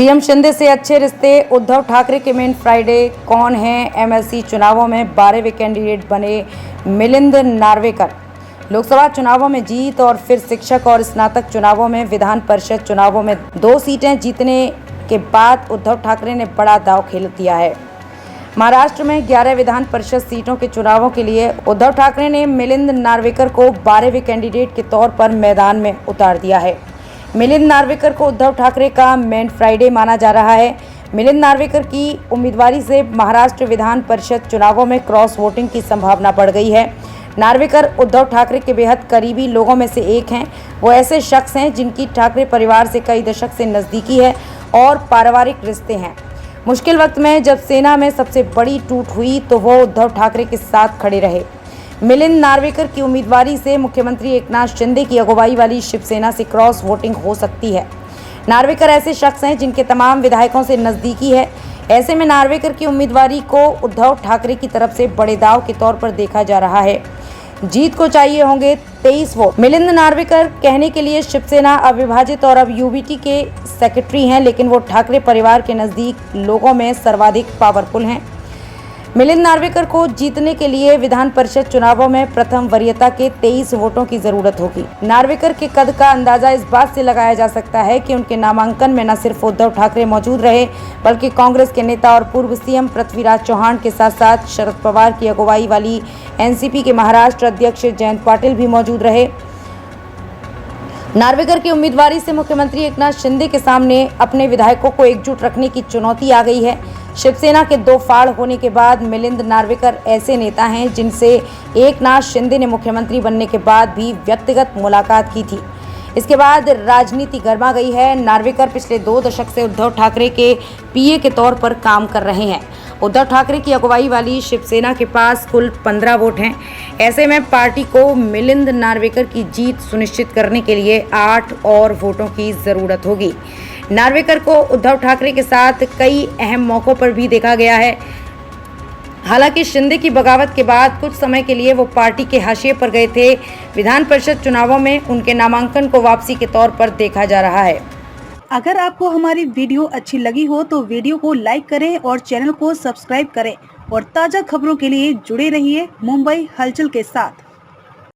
CM Shinde से अच्छे रिश्ते, उद्धव ठाकरे के मेन फ्राइडे कौन हैं? एमएलसी चुनावों में 12वें कैंडिडेट बने मिलिंद नार्वेकर। लोकसभा चुनावों में जीत और फिर शिक्षक और स्नातक चुनावों में विधान परिषद चुनावों में 2 सीटें जीतने के बाद उद्धव ठाकरे ने बड़ा दांव खेल दिया है। महाराष्ट्र में 11 विधान परिषद सीटों के चुनावों के लिए उद्धव ठाकरे ने मिलिंद नार्वेकर को 12वें कैंडिडेट के तौर पर मैदान में उतार दिया है। मिलिंद नार्वेकर को उद्धव ठाकरे का मेन फ्राइडे माना जा रहा है। मिलिंद नार्वेकर की उम्मीदवारी से महाराष्ट्र विधान परिषद चुनावों में क्रॉस वोटिंग की संभावना बढ़ गई है। नार्वेकर उद्धव ठाकरे के बेहद करीबी लोगों में से एक हैं। वो ऐसे शख्स हैं जिनकी ठाकरे परिवार से कई दशक से नज़दीकी है और पारिवारिक रिश्ते हैं। मुश्किल वक्त में जब सेना में सबसे बड़ी टूट हुई तो वो उद्धव ठाकरे के साथ खड़े रहे। मिलिंद नार्वेकर की उम्मीदवारी से मुख्यमंत्री एकनाथ शिंदे की अगुवाई वाली शिवसेना से क्रॉस वोटिंग हो सकती है। नार्वेकर ऐसे शख्स हैं जिनके तमाम विधायकों से नज़दीकी है। ऐसे में नार्वेकर की उम्मीदवारी को उद्धव ठाकरे की तरफ से बड़े दांव के तौर पर देखा जा रहा है। जीत को चाहिए होंगे 23 वोट। मिलिंद नार्वेकर कहने के लिए शिवसेना अविभाजित और अब यूबीटी के सेक्रेटरी हैं, लेकिन वो ठाकरे परिवार के नज़दीक लोगों में सर्वाधिक पावरफुल हैं। मिलिंद नार्वेकर को जीतने के लिए विधान परिषद चुनावों में प्रथम वरीयता के 23 वोटों की जरूरत होगी। नार्वेकर के कद का अंदाजा इस बात से लगाया जा सकता है कि उनके नामांकन में न सिर्फ उद्धव ठाकरे मौजूद रहे, बल्कि कांग्रेस के नेता और पूर्व सीएम पृथ्वीराज चौहान के साथ साथ शरद पवार की अगुवाई वाली एनसीपी के महाराष्ट्र अध्यक्ष जयंत पाटिल भी मौजूद रहे। नार्वेकर की उम्मीदवारी से मुख्यमंत्री एकनाथ शिंदे के सामने अपने विधायकों को एकजुट रखने की चुनौती आ गई है। शिवसेना के 2 फाड़ होने के बाद मिलिंद नार्वेकर ऐसे नेता हैं जिनसे एकनाथ शिंदे ने मुख्यमंत्री बनने के बाद भी व्यक्तिगत मुलाकात की थी। इसके बाद राजनीति गर्मा गई है। नार्वेकर पिछले 2 दशक से उद्धव ठाकरे के पीए के तौर पर काम कर रहे हैं। उद्धव ठाकरे की अगुवाई वाली शिवसेना के पास कुल 15 वोट हैं। ऐसे में पार्टी को मिलिंद नार्वेकर की जीत सुनिश्चित करने के लिए 8 और वोटों की ज़रूरत होगी। नार्वेकर को उद्धव ठाकरे के साथ कई अहम मौक़ों पर भी देखा गया है। हालांकि शिंदे की बगावत के बाद कुछ समय के लिए वो पार्टी के हाशिए पर गए थे। विधान परिषद चुनावों में उनके नामांकन को वापसी के तौर पर देखा जा रहा है। अगर आपको हमारी वीडियो अच्छी लगी हो तो वीडियो को लाइक करें और चैनल को सब्सक्राइब करें और ताज़ा खबरों के लिए जुड़े रहिए मुंबई हलचल के साथ।